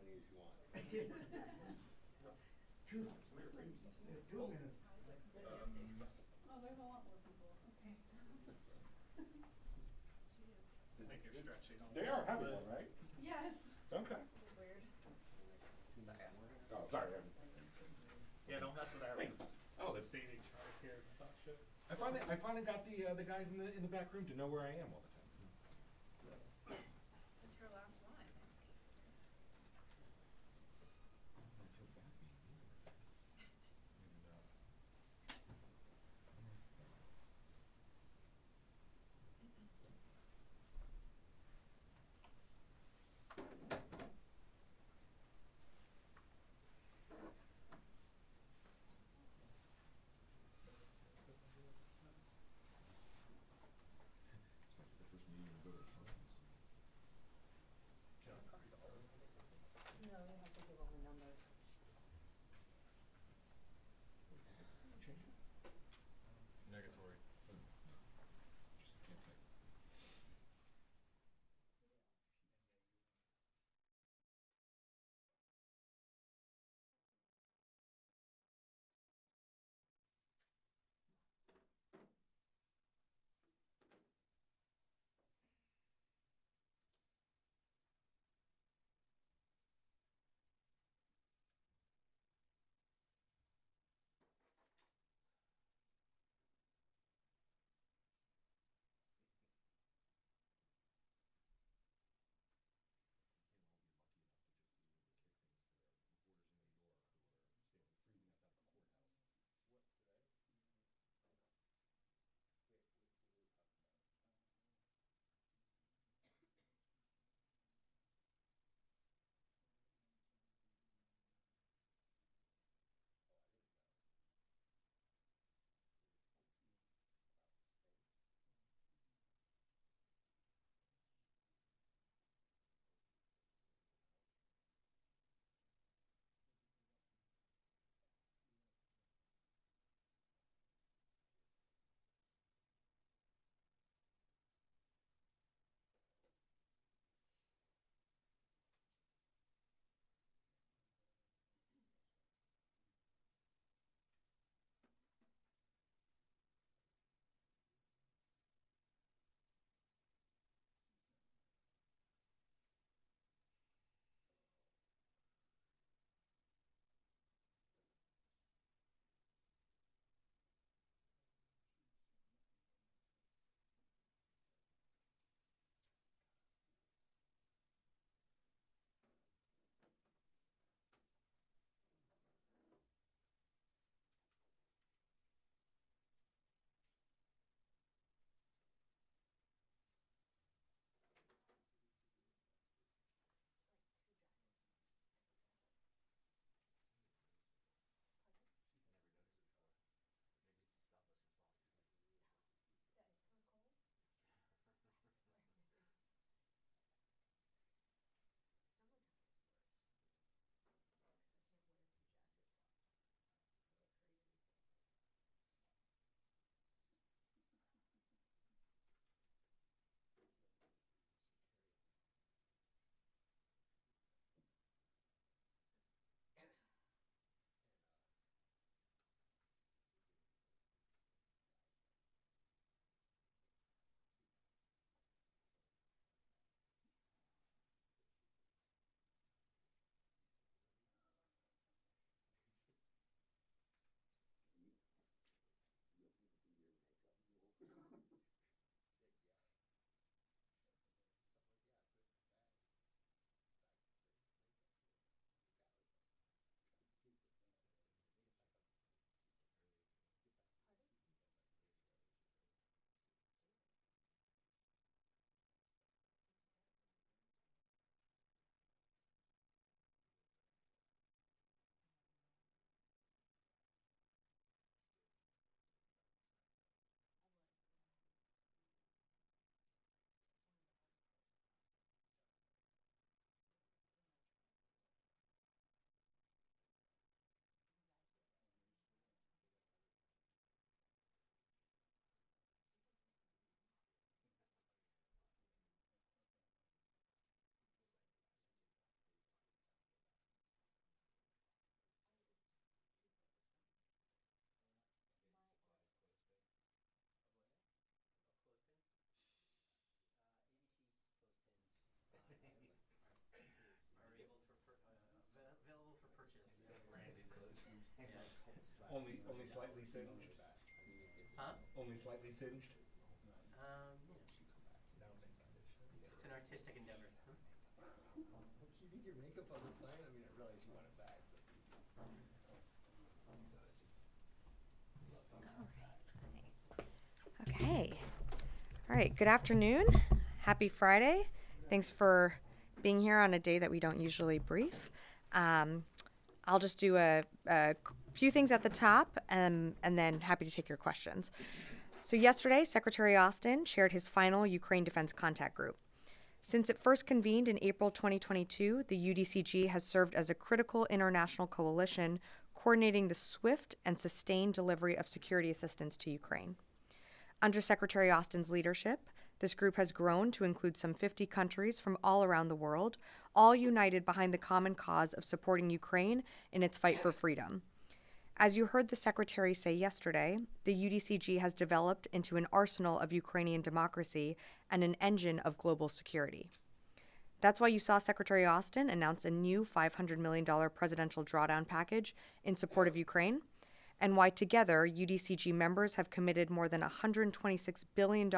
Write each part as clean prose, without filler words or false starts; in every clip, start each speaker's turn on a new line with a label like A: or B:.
A: many as you want.
B: 2 minutes.
C: Oh, there's a lot more people. Okay.
D: I think you're stretching.
E: They are heavy one, right?
C: Yes.
E: Okay.
C: Weird. Sorry.
E: Oh, sorry.
D: Yeah, don't mess with our
E: Oh,
D: seating chart here and that shit.
E: I finally got the guys in the back room to know where I am all the time. So.
C: It's her last one, I think.
E: I feel bad being here. The first meeting we go to France.
C: No, you have to give them the numbers.
E: Change it?
D: Negatory.
E: Just can't type. Only slightly singed.
A: Huh?
E: Only slightly singed.
A: It's an artistic endeavor. Huh?
B: You did your makeup on the plane? I mean, I realized you want it back.
F: Okay. All right. Good afternoon. Happy Friday. Thanks for being here on a day that we don't usually brief. I'll just do a few things at the top and then happy to take your questions. So yesterday, Secretary Austin chaired his final Ukraine Defense Contact Group. Since it first convened in April 2022, the UDCG has served as a critical international coalition coordinating the swift and sustained delivery of security assistance to Ukraine. Under Secretary Austin's leadership, this group has grown to include some 50 countries from all around the world, all united behind the common cause of supporting Ukraine in its fight for freedom. As you heard the Secretary say yesterday, the UDCG has developed into an arsenal of Ukrainian democracy and an engine of global security. That's why you saw Secretary Austin announce a new $500 million presidential drawdown package in support of Ukraine, and why together UDCG members have committed more than $126 billion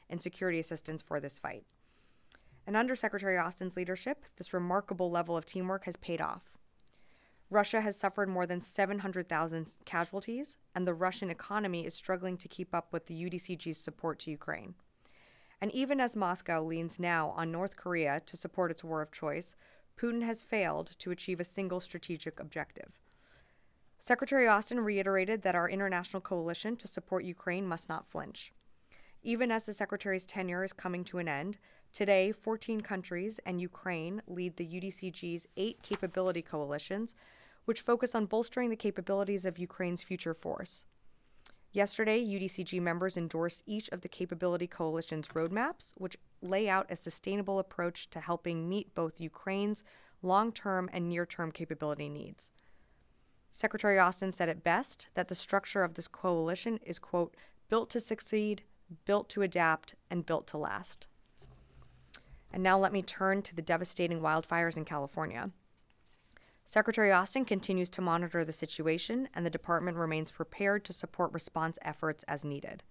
F: in security assistance for this fight. And under Secretary Austin's leadership, this remarkable level of teamwork has paid off. Russia has suffered more than 700,000 casualties, and the Russian economy is struggling to keep up with the UDCG's support to Ukraine. And even as Moscow leans now on North Korea to support its war of choice, Putin has failed to achieve a single strategic objective. Secretary Austin reiterated that our international coalition to support Ukraine must not flinch. Even as the Secretary's tenure is coming to an end, today 14 countries and Ukraine lead the UDCG's 8 capability coalitions, which focus on bolstering the capabilities of Ukraine's future force. Yesterday, UDCG members endorsed each of the capability coalition's roadmaps, which lay out a sustainable approach to helping meet both Ukraine's long-term and near-term capability needs. Secretary Austin said it best that the structure of this coalition is, quote, built to succeed, built to adapt, and built to last. And now let me turn to the devastating wildfires in California. Secretary Austin continues to monitor the situation, and the department remains prepared to support response efforts as needed.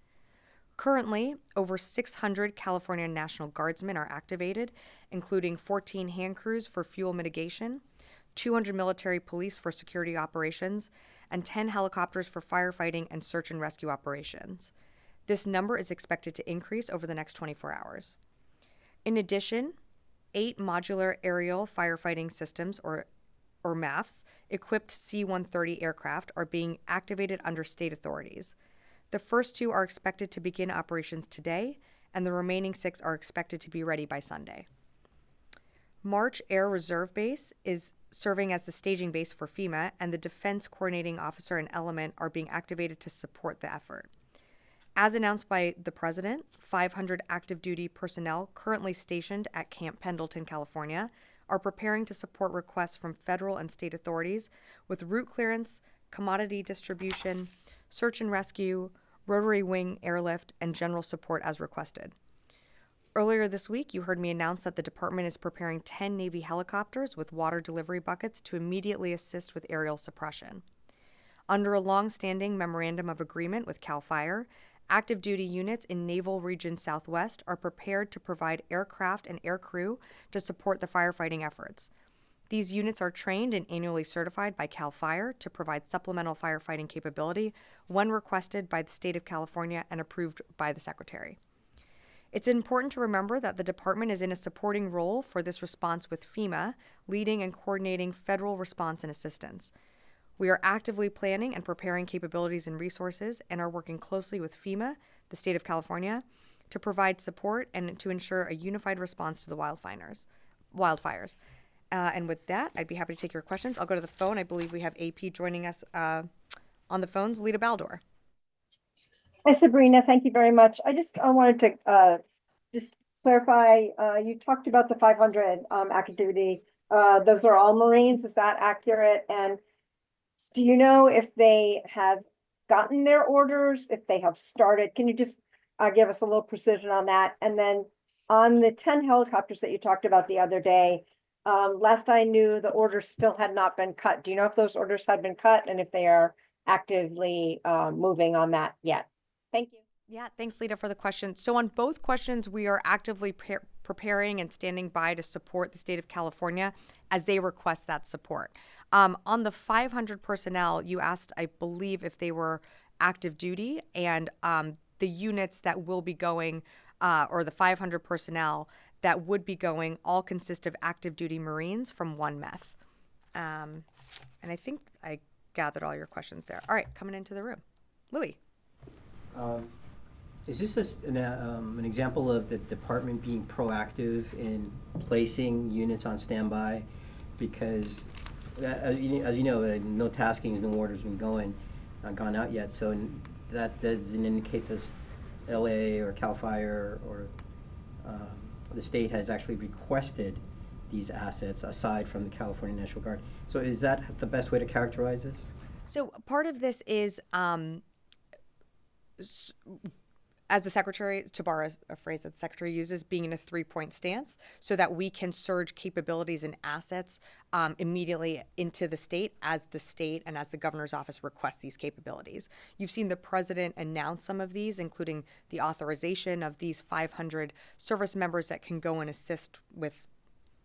F: Currently, over 600 California National Guardsmen are activated, including 14 hand crews for fuel mitigation, 200 military police for security operations, and 10 helicopters for firefighting and search and rescue operations. This number is expected to increase over the next 24 hours. In addition, 8 modular aerial firefighting systems, or MAFs, equipped C-130 aircraft are being activated under state authorities. The first 2 are expected to begin operations today, and the remaining 6 are expected to be ready by Sunday. March Air Reserve Base is serving as the staging base for FEMA, and the Defense Coordinating Officer and Element are being activated to support the effort. As announced by the President, 500 active duty personnel currently stationed at Camp Pendleton, California, are preparing to support requests from federal and state authorities with route clearance, commodity distribution, search and rescue, rotary wing airlift, and general support as requested. Earlier this week, you heard me announce that the department is preparing 10 Navy helicopters with water delivery buckets to immediately assist with aerial suppression. Under a long-standing memorandum of agreement with CAL FIRE, active duty units in Naval Region Southwest are prepared to provide aircraft and aircrew to support the firefighting efforts. These units are trained and annually certified by CAL FIRE to provide supplemental firefighting capability when requested by the state of California and approved by the Secretary. It's important to remember that the department is in a supporting role for this response with FEMA, leading and coordinating federal response and assistance. We are actively planning and preparing capabilities and resources and are working closely with FEMA, the state of California, to provide support and to ensure a unified response to the wildfires. And with that, I'd be happy to take your questions. I'll go to the phone. I believe we have AP joining us on the phones. Lita Baldor.
G: Hi, Sabrina. Thank you very much. I just wanted to just clarify, you talked about the 500 active duty. Those are all Marines. Is that accurate? And do you know if they have gotten their orders, if they have started? Can you just give us a little precision on that? And then on the 10 helicopters that you talked about the other day, last I knew, the orders still had not been cut. Do you know if those orders had been cut and if they are actively moving on that yet. Thank you.
F: Yeah, thanks, Lita, for the question. So on both questions, we are actively preparing and standing by to support the state of California as they request that support. On the 500 personnel, you asked, I believe, if they were active duty, and the units that will be going, or the 500 personnel that would be going, all consist of active duty Marines from 1 MEF. And I think I gathered all your questions there. All right, coming into the room. Louis.
B: Is this an example of the department being proactive in placing units on standby? Because as you know, no taskings, no orders been gone out yet. So that doesn't indicate this LA or CAL FIRE or the state has actually requested these assets aside from the California National Guard. So is that the best way to characterize this?
F: So part of this is, as the secretary, to borrow a phrase that the secretary uses, being in a 3-point stance so that we can surge capabilities and assets immediately into the state as the governor's office requests these capabilities. You've seen the president announce some of these, including the authorization of these 500 service members that can go and assist with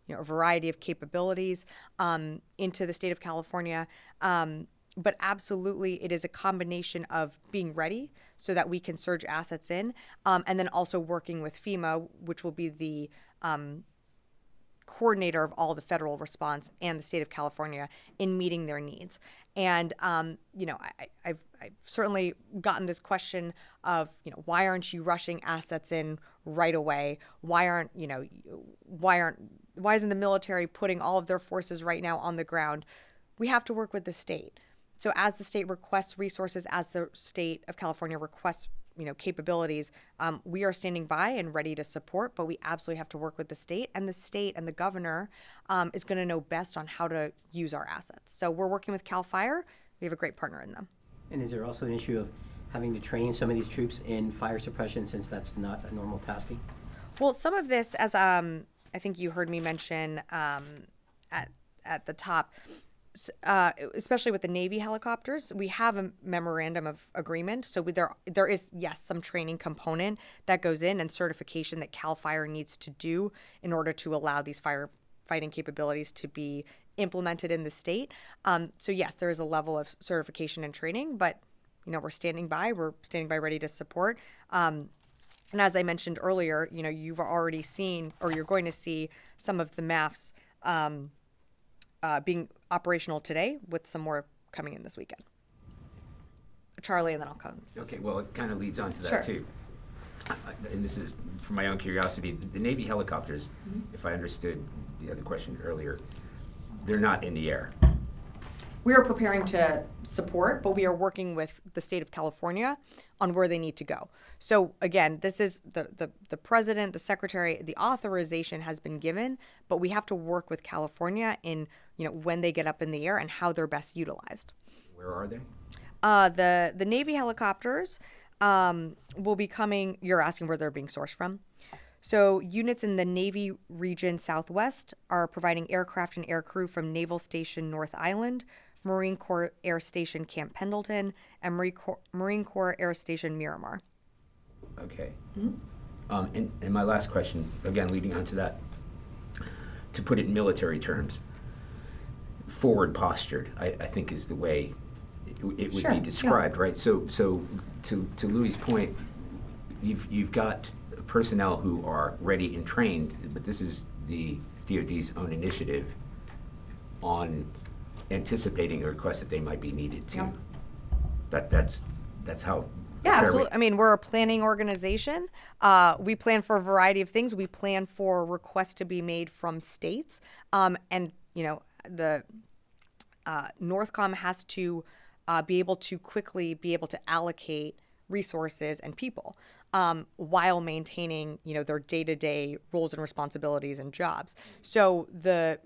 F: a variety of capabilities into the state of California. But absolutely, it is a combination of being ready so that we can surge assets in, and then also working with FEMA, which will be the coordinator of all the federal response and the state of California in meeting their needs. And, I've certainly gotten this question of, why aren't you rushing assets in right away? Why isn't the military putting all of their forces right now on the ground? We have to work with the state. So as the state requests resources, as the state of California requests, capabilities, we are standing by and ready to support, but we absolutely have to work with the state and the governor is going to know best on how to use our assets. So we're working with CAL FIRE. We have a great partner in them.
B: And is there also an issue of having to train some of these troops in fire suppression since that's not a normal tasking?
F: Well, some of this, as I think you heard me mention at the top, especially with the Navy helicopters, we have a memorandum of agreement. So there is, yes, some training component that goes in and certification that CAL FIRE needs to do in order to allow these firefighting capabilities to be implemented in the state. So yes, there is a level of certification and training, but we're standing by ready to support. And as I mentioned earlier, you've already seen, or you're going to see some of the MAFs being operational today, with some more coming in this weekend. Charlie, and then I'll come.
H: Okay, well, it kind of leads on to that,
F: Sure.
H: too. And this is from my own curiosity. The Navy helicopters, if I understood the other question earlier, they're not in the air.
F: We are preparing to support, but we are working with the state of California on where they need to go. So again, this is the president, the secretary, the authorization has been given, but we have to work with California in, when they get up in the air and how they're best utilized.
H: Where are they?
F: The Navy helicopters will be coming. You're asking where they're being sourced from. So units in the Navy region Southwest are providing aircraft and aircrew from Naval Station North Island, Marine Corps Air Station Camp Pendleton, and Marine Corps Air Station Miramar.
H: Okay. And my last question, again, leading on to that, to put it in military terms, forward postured, I think is the way it would
F: Sure,
H: be described,
F: yeah.
H: right? So to Louis' point, you've got personnel who are ready and trained, but this is the DoD's own initiative on anticipating a request that they might be needed to.
F: Yeah.
H: That's how.
F: Yeah, absolutely. I mean, we're a planning organization. We plan for a variety of things. We plan for requests to be made from states, and the Northcom has to be able to quickly be able to allocate resources and people while maintaining their day-to-day roles and responsibilities and jobs. So the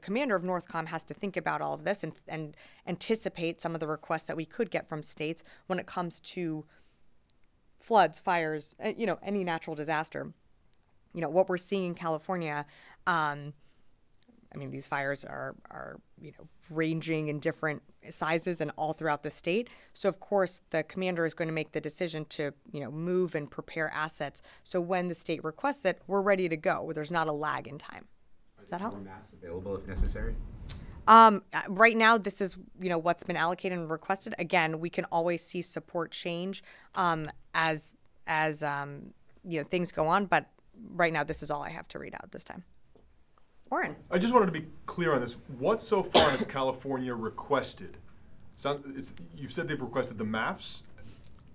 F: commander of Northcom has to think about all of this and anticipate some of the requests that we could get from states when it comes to floods, fires, any natural disaster. What we're seeing in California, I I mean, these fires are ranging in different sizes and all throughout the state. So of course the commander is going to make the decision to, move and prepare assets. So when the state requests it, we're ready to go. There's not a lag in time. Does that help?
H: More maps available if necessary?
F: Right now, this is, what's been allocated and requested. Again, we can always see support change as things go on. But right now, this is all I have to read out this time. Warren.
I: I just wanted to be clear on this. What so far has California requested? You've said they've requested the maps.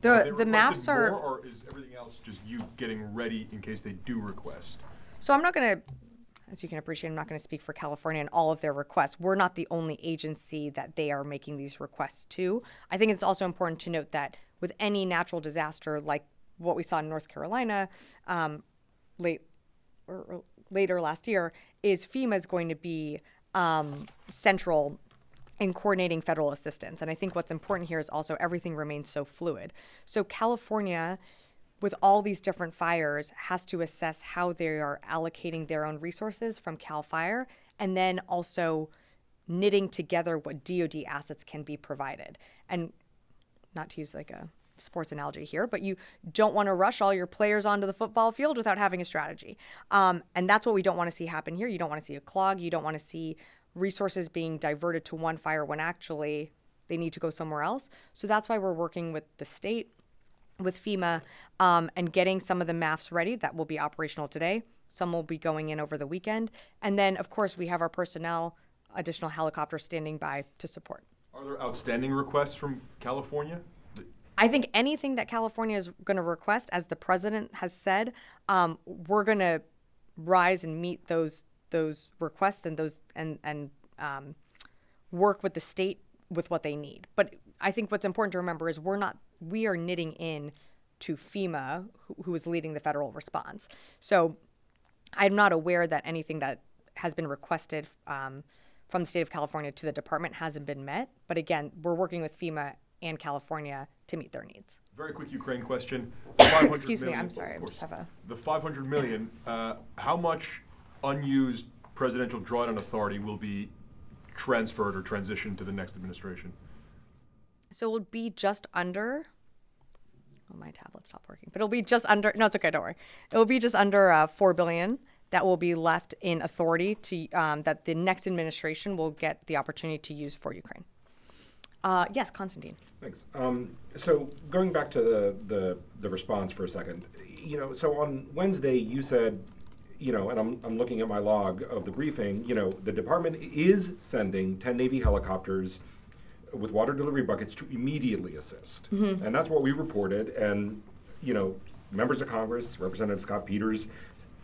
F: The maps are.
I: More, or is everything else just you getting ready in case they do request?
F: So I'm not going to. As you can appreciate, I'm not going to speak for California and all of their requests. We're not the only agency that they are making these requests to. I think it's also important to note that with any natural disaster like what we saw in North Carolina later last year, is FEMA is going to be central in coordinating federal assistance. And I think what's important here is also everything remains so fluid. So California, with all these different fires, has to assess how they are allocating their own resources from CAL FIRE, and then also knitting together what DoD assets can be provided. And not to use like a sports analogy here, but you don't want to rush all your players onto the football field without having a strategy. And that's what we don't want to see happen here. You don't want to see a clog. You don't want to see resources being diverted to one fire when actually they need to go somewhere else. So that's why we're working with the state, with FEMA, and getting some of the MAFs ready that will be operational today. Some will be going in over the weekend. And then, of course, we have our personnel, additional helicopters standing by to support.
I: Are there outstanding requests from California?
F: I think anything that California is going to request, as the president has said, we're going to rise and meet those requests and work with the state with what they need. But I think what's important to remember is we are knitting in to FEMA, who is leading the federal response. So I'm not aware that anything that has been requested from the state of California to the department hasn't been met. But again, we're working with FEMA and California to meet their needs.
I: Very quick Ukraine question.
F: Excuse me, I'm sorry. I just have
I: the $500 million, how much unused presidential drawdown authority will be transferred or transitioned to the next administration?
F: So it'll be just under. Oh, my tablet stopped working. But it'll be just under. No, it's okay. Don't worry. It'll be just under $4 billion that will be left in authority to that the next administration will get the opportunity to use for Ukraine. Yes, Constantine.
E: Thanks. So going back to the response for a second, so on Wednesday you said, and I'm looking at my log of the briefing, the department is sending 10 Navy helicopters with water delivery buckets to immediately assist. Mm-hmm. And that's what we reported. And, members of Congress, Representative Scott Peters,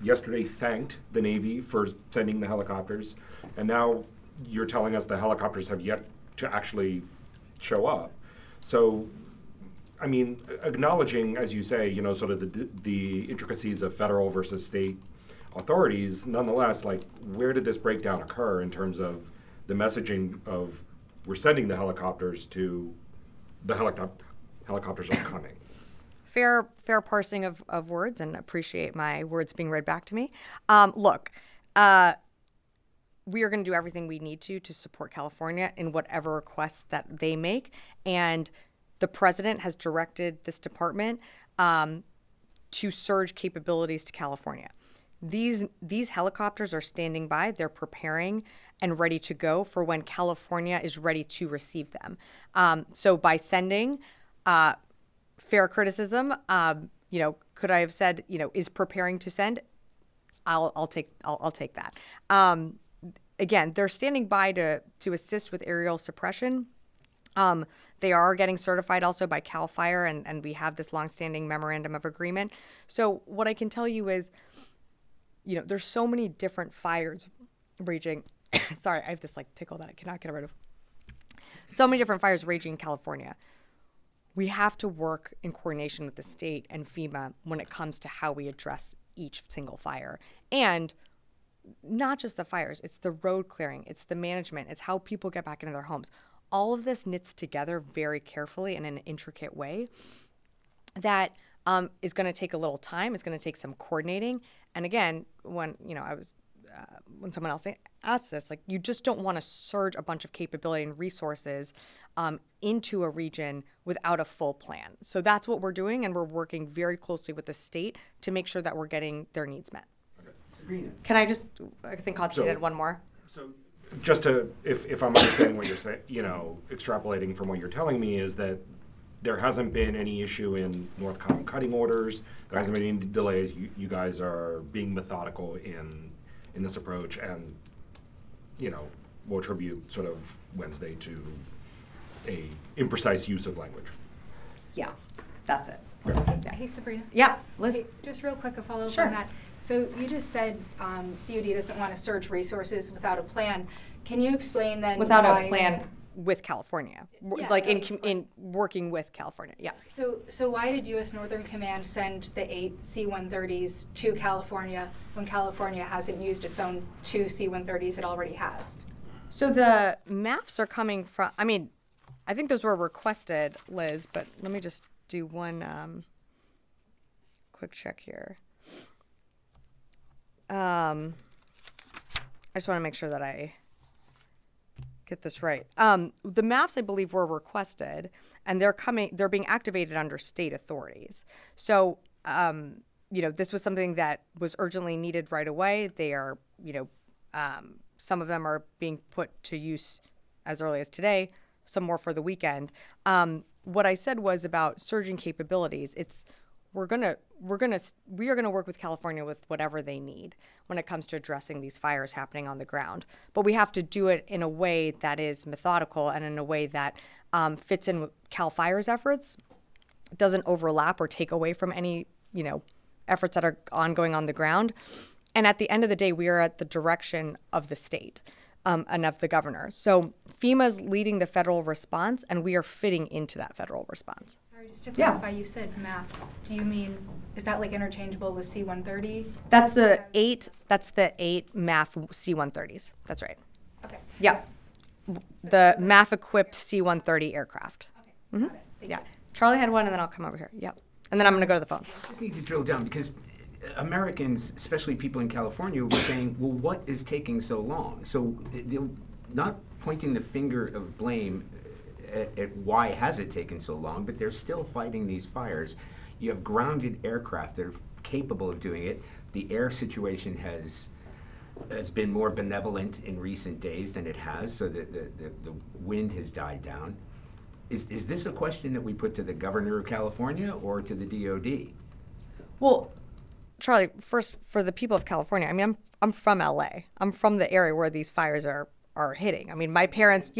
E: yesterday thanked the Navy for sending the helicopters. And now you're telling us the helicopters have yet to actually show up. So, acknowledging, as you say, sort of the intricacies of federal versus state authorities, nonetheless, where did this breakdown occur in terms of the messaging of we're sending the helicopters to the helicopters are coming?
F: Fair parsing of words, and appreciate my words being read back to me. Look, we are going to do everything we need to support California in whatever requests that they make. And the president has directed this department to surge capabilities to California. These helicopters are standing by. They're preparing and ready to go for when California is ready to receive them. So by sending, fair criticism, could I have said, is preparing to send? I'll take that. Again, they're standing by to assist with aerial suppression. They are getting certified also by CAL FIRE, and we have this longstanding memorandum of agreement. So what I can tell you is, there's so many different fires raging. Sorry, I have this tickle that I cannot get rid of. So many different fires raging in California. We have to work in coordination with the state and FEMA when it comes to how we address each single fire. And not just the fires, it's the road clearing, it's the management, it's how people get back into their homes. All of this knits together very carefully in an intricate way that is going to take a little time. It's going to take some coordinating. And again, when I was when someone else asked this, like you just don't want to surge a bunch of capability and resources into a region without a full plan. So that's what we're doing, and we're working very closely with the state to make sure that we're getting their needs met.
H: Sabrina.
F: Can I just, I think Constantine had one more.
E: So just to, if I'm understanding what you're saying, extrapolating from what you're telling me is that there hasn't been any issue in Northcom cutting orders. There hasn't been any delays. You guys are being methodical in this approach, and we'll attribute sort of Wednesday to a imprecise use of language.
F: Yeah, that's it.
J: Yeah. Hey, Sabrina.
F: Yeah, Liz.
J: Hey, just real quick, a follow-up
F: Sure.
J: on that. So you just said DoD doesn't want to surge resources without a plan. Can you explain then
F: Without
J: why?
F: a plan with California,
J: Yeah,
F: like
J: of
F: in working with California. Yeah.
J: So why did U.S. Northern Command send the 8 C-130s to California when California hasn't used its own 2 C-130s it already has?
F: So the MAFs are coming from, I think those were requested, Liz, but let me just do one quick check here. I just want to make sure that I get this right. The MAFs, I believe, were requested, and they're being activated under state authorities. So, this was something that was urgently needed right away. They are, some of them are being put to use as early as today, some more for the weekend. What I said was about surging capabilities. We are gonna work with California with whatever they need when it comes to addressing these fires happening on the ground. But we have to do it in a way that is methodical and in a way that fits in with Cal Fire's efforts, doesn't overlap or take away from any efforts that are ongoing on the ground. And at the end of the day, we are at the direction of the state and of the governor. So FEMA is leading the federal response, and we are fitting into that federal response.
J: Sorry, just to clarify, you said MAFs. Do you mean, is that like interchangeable with C-130?
F: That's the 8 MAF C-130s. That's right.
J: Okay.
F: Yeah. The MAF-equipped C-130 aircraft.
J: Okay.
F: Mm-hmm.
J: Got it. Thank
F: Yeah.
J: you.
F: Charlie had one, and then I'll come over here. Yep. And then I'm going to go to the phone.
H: I just need to drill down because Americans, especially people in California, were saying, well, what is taking so long? So they're not pointing the finger of blame at why has it taken so long, but they're still fighting these fires. You have grounded aircraft that are capable of doing it. The air situation has been more benevolent in recent days than it has, so that the wind has died down. Is this a question that we put to the governor of California or to the DOD?
F: Well, Charlie, first, for the people of California, I'm from LA. I'm from the area where these fires are hitting. My parents'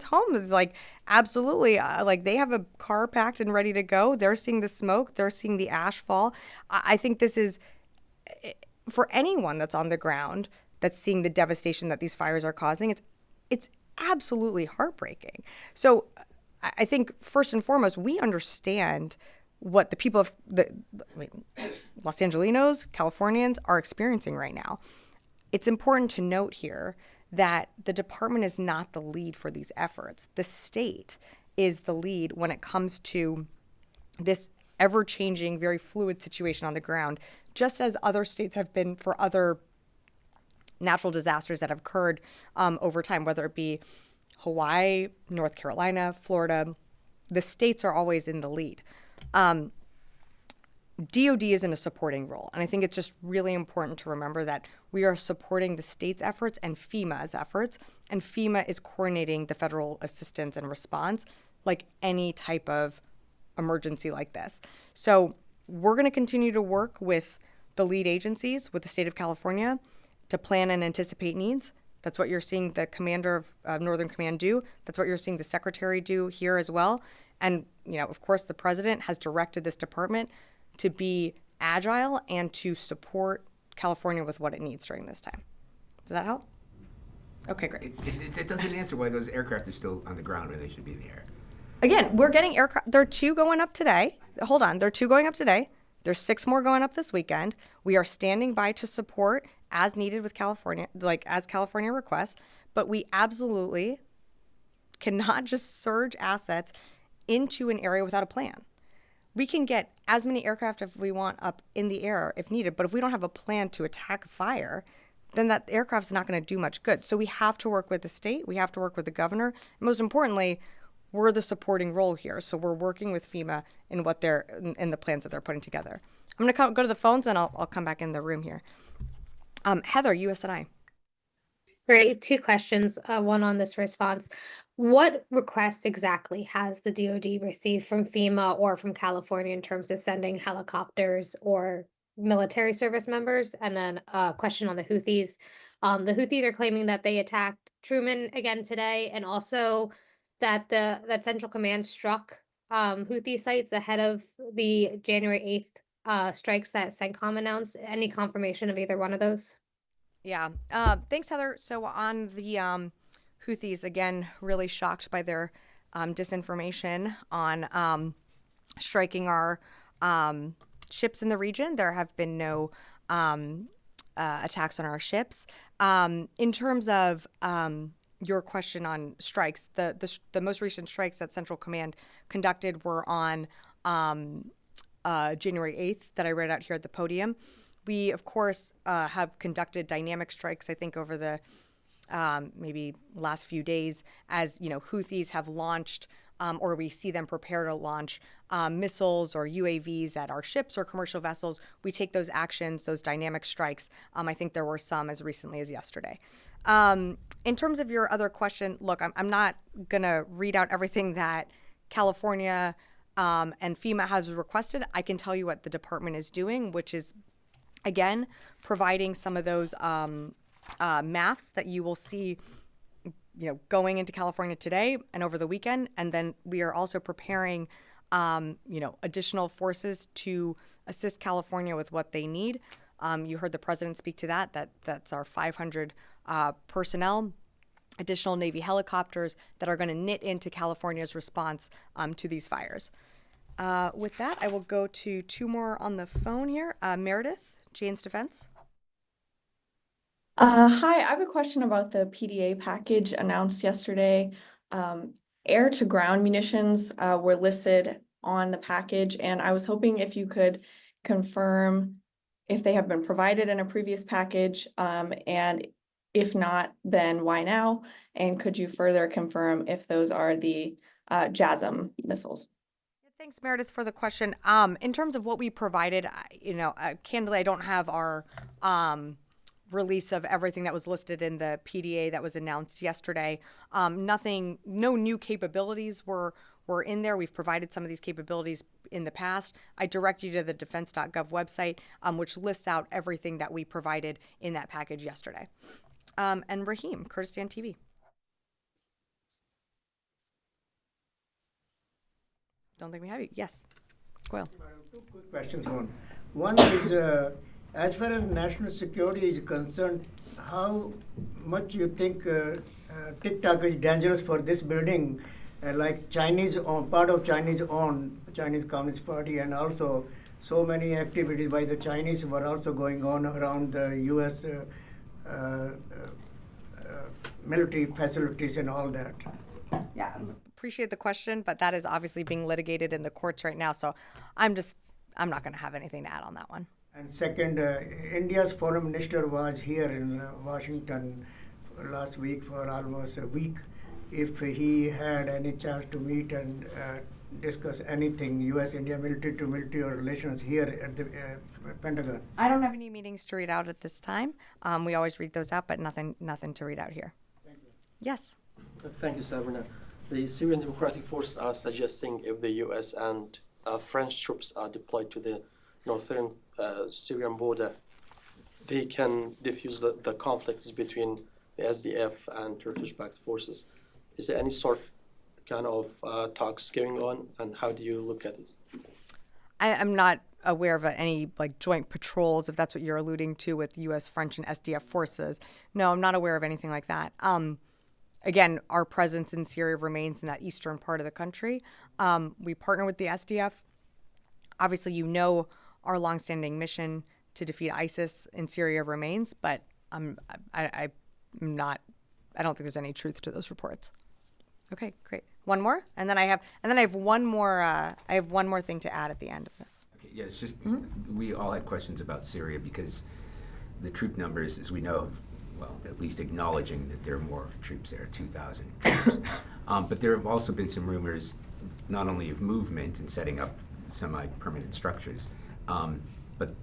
F: home is like absolutely like they have a car packed and ready to go. They're seeing the smoke. They're seeing the ash fall. I think this is, for anyone that's on the ground that's seeing the devastation that these fires are causing, it's absolutely heartbreaking. So I think first and foremost, we understand what the people of Los Angelinos, Californians are experiencing right now. It's important to note here that the department is not the lead for these efforts. The state is the lead when it comes to this ever-changing, very fluid situation on the ground, just as other states have been for other natural disasters that have occurred over time, whether it be Hawaii, North Carolina, Florida. The states are always in the lead. DOD is in a supporting role. And I think it's just really important to remember that we are supporting the state's efforts and FEMA's efforts. And FEMA is coordinating the federal assistance and response like any type of emergency like this. So we're going to continue to work with the lead agencies, with the state of California, to plan and anticipate needs. That's what you're seeing the commander of Northern Command do. That's what you're seeing the secretary do here as well. And, of course, the president has directed this department to be agile and to support California with what it needs during this time. Does that help? Okay, great.
H: It doesn't answer why those aircraft are still on the ground when they should be in the air.
F: Again, we're getting aircraft. There are 2 going up today. Hold on. There are 2 going up today. There's 6 more going up this weekend. We are standing by to support as needed with California, like as California requests. But we absolutely cannot just surge assets into an area without a plan. We can get as many aircraft if we want up in the air if needed, but if we don't have a plan to attack a fire, then that aircraft's not going to do much good. So we have to work with the state. We have to work with the governor. And most importantly, we're the supporting role here. So we're working with FEMA in what they're in the plans that they're putting together. I'm going to go to the phones, and I'll come back in the room here. Heather, USNI.
K: Great. Two questions. One on this response. What requests exactly has the DoD received from FEMA or from California in terms of sending helicopters or military service members? And then a question on the Houthis. The Houthis are claiming that they attacked Truman again today, and also that that Central Command struck Houthi sites ahead of the January 8th strikes that CENTCOM announced. Any confirmation of either one of those?
F: Yeah. Thanks, Heather. So on the Houthis, again, really shocked by their disinformation on striking our ships in the region. There have been no attacks on our ships. In terms of your question on strikes, the most recent strikes that Central Command conducted were on January 8th that I read out here at the podium. We, of course, have conducted dynamic strikes, I think, over the maybe last few days as, Houthis have launched or we see them prepare to launch missiles or UAVs at our ships or commercial vessels. We take those actions, those dynamic strikes. I think there were some as recently as yesterday. In terms of your other question, look, I'm not going to read out everything that California and FEMA has requested. I can tell you what the department is doing, which is, again, providing some of those maps that you will see, going into California today and over the weekend. And then we are also preparing, additional forces to assist California with what they need. You heard the president speak to that's our 500 personnel, additional Navy helicopters that are going to knit into California's response to these fires. With that, I will go to two more on the phone here. Meredith, Jane's Defense.
L: Hi, I have a question about the PDA package announced yesterday. Air-to-ground munitions were listed on the package, and I was hoping if you could confirm if they have been provided in a previous package, and if not, then why now? And could you further confirm if those are the JASSM missiles?
F: Thanks, Meredith, for the question. In terms of what we provided, candidly, I don't have our release of everything that was listed in the PDA that was announced yesterday. No new capabilities were in there. We've provided some of these capabilities in the past. I direct you to the defense.gov website, which lists out everything that we provided in that package yesterday. And Raheem, Kurdistan TV. Don't think we have you. Yes. Well.
M: Two quick questions. One is, as far as national security is concerned, how much you think TikTok is dangerous for this building, like part of Chinese Communist Party, and also so many activities by the Chinese were also going on around the U.S. Military facilities and all that.
F: Yeah, appreciate the question, but that is obviously being litigated in the courts right now, so I'm not going to have anything to add on that one.
M: And second, India's foreign minister was here in Washington last week for almost a week. If he had any chance to meet and discuss anything, U.S.-India military-to-military relations here at the Pentagon.
F: I don't have any meetings to read out at this time. We always read those out, but nothing to read out here.
M: Thank you.
F: Yes.
N: Thank you, Sabrina. The Syrian Democratic Forces are suggesting if the U.S. and French troops are deployed to the northern Syrian border, they can diffuse the conflicts between the SDF and Turkish-backed forces. Is there any kind of talks going on, and how do you look at it?
F: I'm not aware of any joint patrols, if that's what you're alluding to, with U.S., French, and SDF forces. No, I'm not aware of anything like that. Again, our presence in Syria remains in that eastern part of the country. We partner with the SDF. Obviously, our longstanding mission to defeat ISIS in Syria remains, but I don't think there's any truth to those reports. Okay, great. One more, and then I have one more. I have one more thing to add at the end of this.
H: Okay, yeah, it's just we all had questions about Syria because the troop numbers, as we know, well, at least acknowledging that there are more troops there, 2,000 troops. But there have also been some rumors, not only of movement and setting up semi-permanent structures, but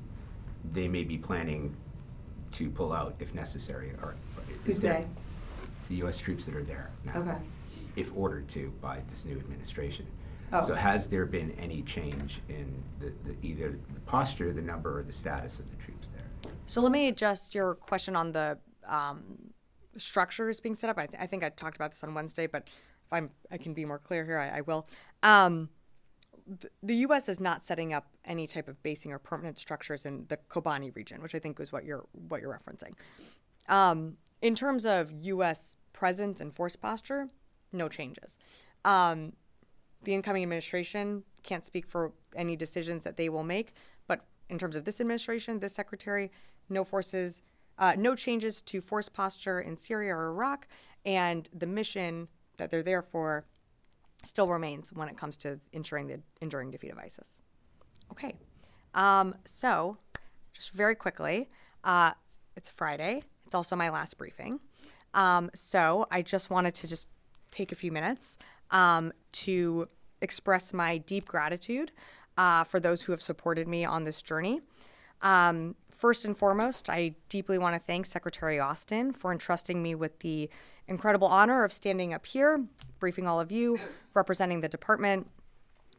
H: they may be planning to pull out if necessary. Or
F: Who's they?
H: The U.S. troops that are there now,
F: Okay.
H: if ordered to by this new administration.
F: Oh.
H: So has there been any change in either the posture, the number, or the status of the troops there?
F: So let me adjust your question on the structures being set up. I think I talked about this on Wednesday, but if I can be more clear here, I will. The U.S. is not setting up any type of basing or permanent structures in the Kobani region, which I think is what you're referencing. In terms of U.S. presence and force posture, no changes. The incoming administration can't speak for any decisions that they will make, but in terms of this administration, this secretary, no changes to force posture in Syria or Iraq, and the mission that they're there for still remains when it comes to ensuring the enduring defeat of ISIS. Okay, so just very quickly, it's Friday. It's also my last briefing. So I just wanted to just take a few minutes to express my deep gratitude for those who have supported me on this journey. First and foremost, I deeply want to thank Secretary Austin for entrusting me with the incredible honor of standing up here, briefing all of you, representing the department.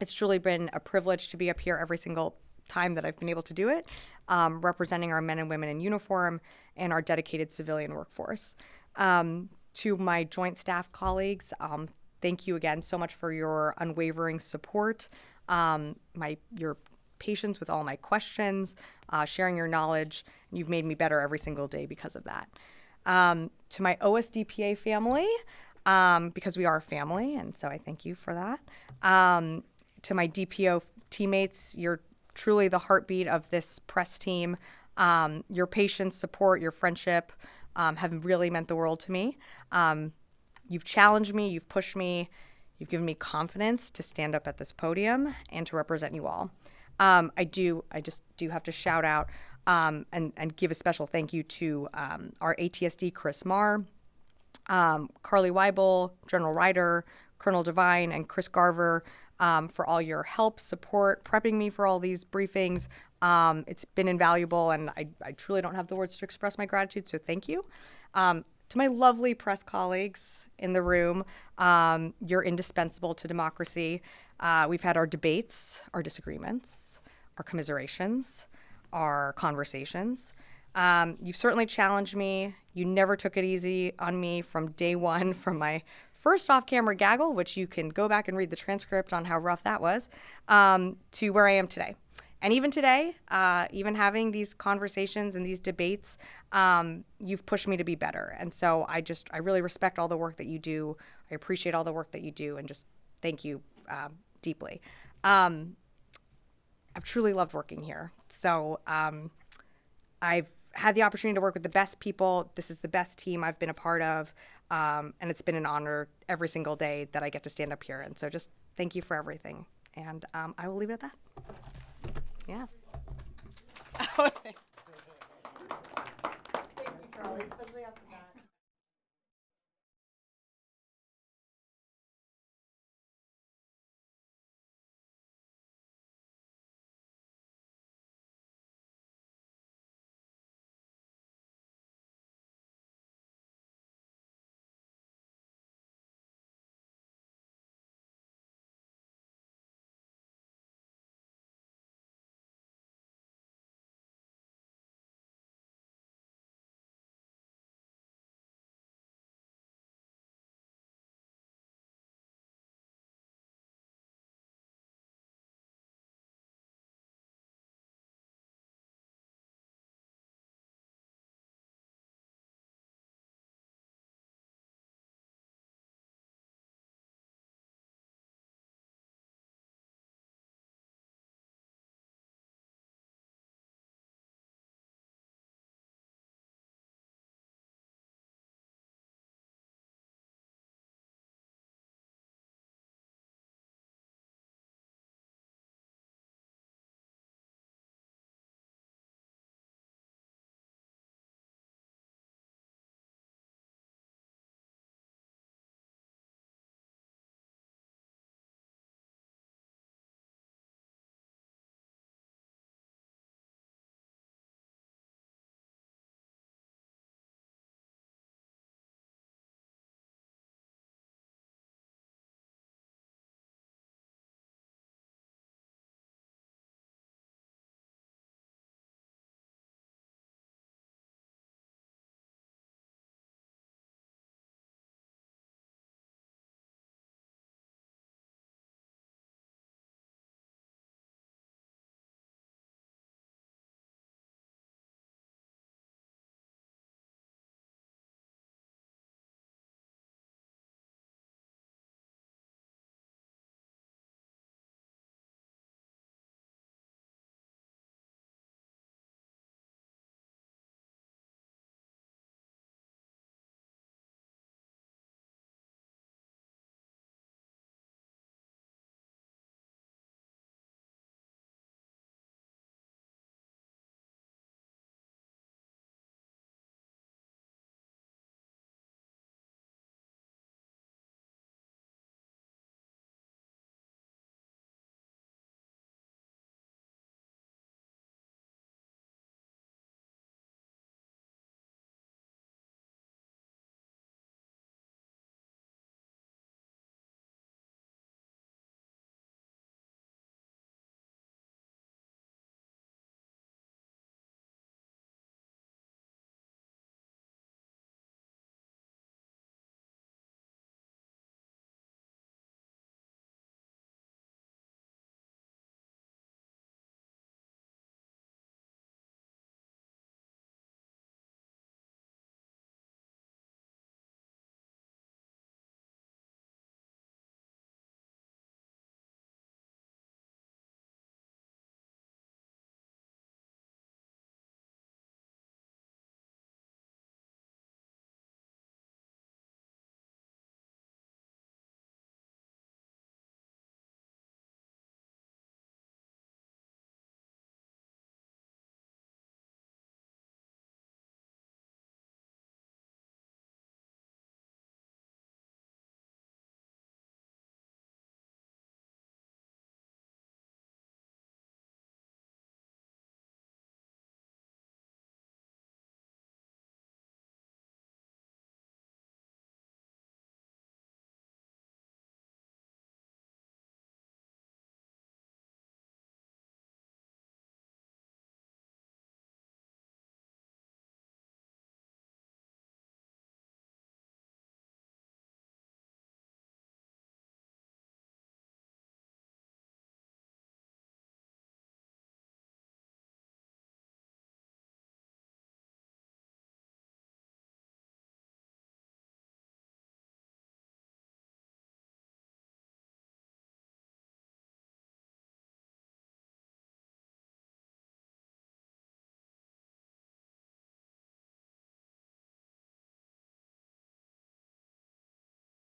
F: It's truly been a privilege to be up here every single time that I've been able to do it, representing our men and women in uniform and our dedicated civilian workforce. To my joint staff colleagues, thank you again so much for your unwavering support, your patience with all my questions, sharing your knowledge. You've made me better every single day because of that. To my OSDPA family, because we are a family, and so I thank you for that. To my DPO teammates, you're truly the heartbeat of this press team. Your patience, support, your friendship have really meant the world to me. You've challenged me, you've pushed me, you've given me confidence to stand up at this podium and to represent you all. I just do have to shout out and give a special thank you to our ATSD, Chris Marr, Carly Weibel, General Ryder, Colonel Devine, and Chris Garver for all your help, support, prepping me for all these briefings. It's been invaluable, and I truly don't have the words to express my gratitude, so thank you. To my lovely press colleagues in the room, you're indispensable to democracy. We've had our debates, our disagreements, our commiserations, our conversations. You've certainly challenged me. You never took it easy on me from day one, from my first off-camera gaggle, which you can go back and read the transcript on how rough that was, to where I am today. And even today, even having these conversations and these debates, you've pushed me to be better. And so I really respect all the work that you do. I appreciate all the work that you do, and just thank you deeply. I've truly loved working here. So I've had the opportunity to work with the best people. This is the best team I've been a part of. And it's been an honor every single day that I get to stand up here. And so just thank you for everything. And I will leave it at that. Yeah. Thank you, Charlie, especially after